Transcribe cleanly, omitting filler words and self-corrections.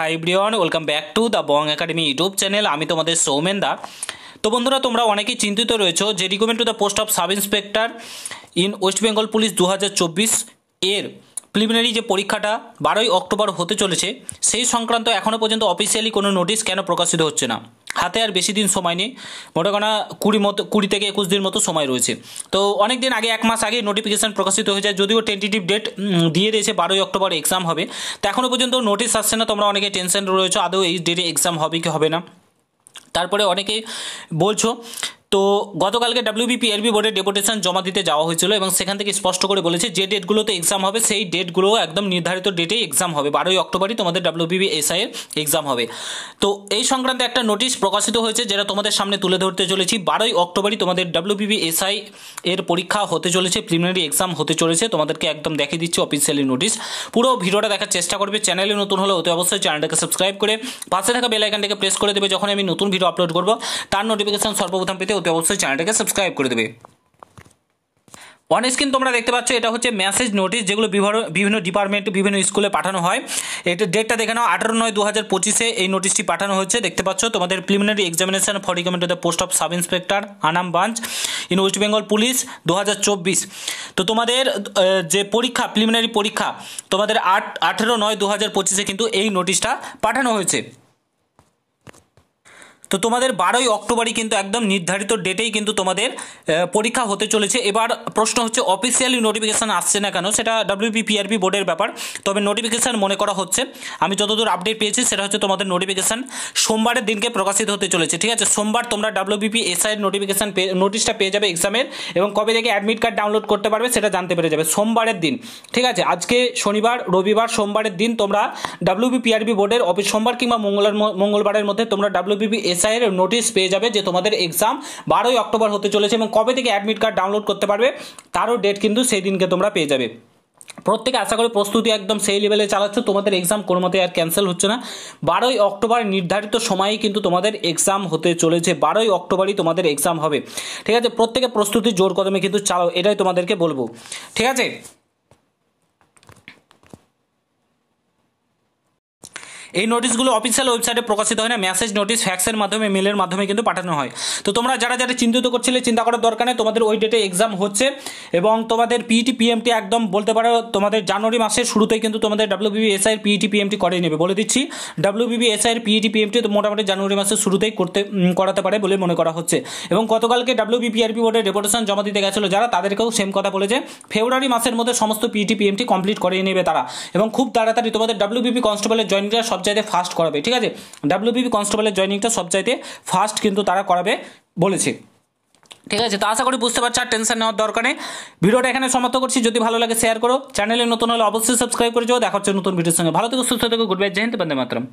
Hi everyone, welcome back to the Bong academy YouTube channel. আমি তোমাদের সৌমেন দা। তো বন্ধুরা, তোমরা অনেকেই চিন্তিত রয়েছো যে recruitment to the post of sub inspector in West Bengal police 2024 এর প্রিলিমিনারি যে পরীক্ষাটা 12ই অক্টোবর হতে চলেছে, সেই সংক্রান্ত এখনও পর্যন্ত অফিসিয়ালি কোনো নোটিশ কেন প্রকাশিত হচ্ছে না। হাতে আর বেশি দিন সময় নেই, মোটামোটা 20 থেকে 21 দিন মতো সময় রয়েছে। তো অনেক দিন আগে, 1 মাস আগে নোটিফিকেশান প্রকাশিত হয়ে যায়, যদিও টেন্টেটিভ ডেট দিয়ে দিয়েছে 12ই অক্টোবর এক্সাম হবে। তো এখনও পর্যন্ত নোটিশ আসছে না। তোমরা অনেকে টেনশন রয়েছো আদৌ এই ডেটে এক্সাম হবে কি হবে না। তারপরে অনেকেই বলছো, তো গতকালকে WBPRB বোর্ডে ডেপুটেশন জমা দিতে যাওয়া হয়েছিল এবং সেখান থেকে স্পষ্ট করে বলেছে যে ডেটগুলোতে এক্সাম হবে সেই ডেটগুলো একদম নির্ধারিত ডেটেই এক্সাম হবে। 12ই অক্টোবরই তোমাদের WBPSI এর এক্সাম হবে। তো এই সংক্রান্তে একটা নোটিশ প্রকাশিত হয়েছে, যেটা তোমাদের সামনে তুলে ধরতে চলেছি। 12ই অক্টোবরই তোমাদের WBPSI এর পরীক্ষা হতে চলেছে, প্রিলিমিনারি এক্সাম হতে চলেছে। তোমাদেরকে একদম দেখিয়ে দিচ্ছি অফিসিয়ালি নোটিশ। পুরো ভিডিওটা দেখার চেষ্টা করবে। চ্যানেলে নতুন হলে অতি অবশ্যই চ্যানেলটাকে সাবস্ক্রাইব করে পাশে থাকা বেল আইকনটাকে প্রেস করে দেবে। যখন আমি নতুন ভিডিও আপলোড করব তার নোটিফিকেশন সর্বপ্রথম পেতে অতি অবশ্যই চ্যানেলটাকে সাবস্ক্রাইব করে দেবে। অন স্ক্রিন তোমরা দেখতে পাচ্ছ, এটা হচ্ছে মেসেজ নোটিশ, যেগুলো বিভিন্ন ডিপার্টমেন্ট, বিভিন্ন স্কুলে পাঠানো হয়। এটা ডেটটা দেখে নাও, 18/9/2025 এই নোটিশটি পাঠানো হয়েছে। দেখতে পাচ্ছ তোমাদের preliminary examination for recruitment to the post of sub inspector Anam branch in West Bengal police 2024। তো তোমাদের যে পরীক্ষা, প্রিলিমিনারি পরীক্ষা তোমাদের 18/9/2025 কিন্তু এই নোটিশটা পাঠানো হয়েছে। তো তোমাদের 12ই অক্টোবরই কিন্তু একদম নির্ধারিত ডেটেই কিন্তু তোমাদের পরীক্ষা হতে চলেছে। এবার প্রশ্ন হচ্ছে অফিসিয়ালি নোটিফিকেশান আসছে না কেন, সেটা WBPRB বোর্ডের ব্যাপার। তবে নোটিফিকেশান মনে করা হচ্ছে, আমি যতদূর আপডেট পেয়েছি সেটা হচ্ছে তোমাদের নোটিফিকেশান সোমবারের দিনকে প্রকাশিত হতে চলেছে। ঠিক আছে, সোমবার তোমরা WBPSI এর নোটিশটা পেয়ে যাবে এক্সামের, এবং কবে থেকে অ্যাডমিট কার্ড ডাউনলোড করতে পারবে সেটা জানতে পেরে যাবে সোমবারের দিন। ঠিক আছে, আজকে শনিবার, রবিবার, সোমবারের দিন তোমরা WBPRB বোর্ডের অফিস সোমবার কিংবা মঙ্গলবারের মধ্যে তোমরা WBPSI এর নোটিশ পেয়ে যাবে যে তোমাদের এক্সাম 12ই অক্টোবর হতে চলেছে, এবং কবে থেকে অ্যাডমিট কার্ড ডাউনলোড করতে পারবে তারও ডেট কিন্তু সেই দিনকে তোমরা পেয়ে যাবে। প্রত্যেকে আশা করি প্রস্তুতি একদম সেই লেভেলে চালাচ্ছে, তোমাদের এক্সাম কোনো মতে আর ক্যান্সেল হচ্ছে না। 12ই অক্টোবর নির্ধারিত সময়েই কিন্তু তোমাদের এক্সাম হতে চলেছে। 12ই অক্টোবরই তোমাদের এক্সাম হবে। ঠিক আছে, প্রত্যেকে প্রস্তুতি জোর কদমে কিন্তু চালাও, এটাই তোমাদেরকে বলবো। ঠিক আছে, এই নোটিশগুলো অফিসিয়াল ওয়েবসাইটে প্রকাশিত হয় না, মেসেজ নোটিশ ফ্যাক্সের মাধ্যমে, মেলের মাধ্যমে কিন্তু পাঠানো হয়। তো তোমরা যারা চিন্তিত করছিলে, চিন্তা করার দরকার নেই, তোমাদের ওই ডেটে এক্সাম হচ্ছে। এবং তোমাদের পিইটি পিএমটি একদম বলতে পারো তোমাদের জানুয়ারি মাসের শুরুতেই কিন্তু তোমাদের WBPSI এর পিইটি পিএমটি করে নেবে। বলে দিচ্ছি, WBPSI এর পিইটি পিএমটি তো মোটামুটি জানুয়ারি মাসের শুরুতেই করাতে পারে বলে মনে করা হচ্ছে। এবং গতকালকে WBPRB বোর্ডের ডেপুটেশন জমা দিতে গেছিলো যারা, তাদেরকেও সেম কথা বলেছে, ফেব্রুয়ারি মাসের মধ্যে সমস্ত পিইটি পিএমটি কমপ্লিট করে নেবে তারা, এবং খুব তাড়াতাড়ি তোমাদের WBP কনস্টেবলের জয়েনিংটা সবচাইতে ফাস্ট করাবে। ঠিক আছে, WBP কনস্টেবলের জয়েনিংটা সবচাইতে ফাস্ট কিন্তু তারা করাবে বলেছে। ঠিক আছে, তো আশা করি বুঝতে পারছো, আর টেনশন নেওয়ার দরকার নেই। ভিডিওটা এখানে সমাপ্ত করছি। যদি ভালো লাগে শেয়ার করো, চ্যানেলে নতুন হলে অবশ্যই সাবস্ক্রাইব করে যাও। দেখা হচ্ছে নতুন ভিডিওর সঙ্গে। ভালো থেকো, সুস্থ থেকো, গুড বাই, জয় হিন্দ, বন্দে মাতরম।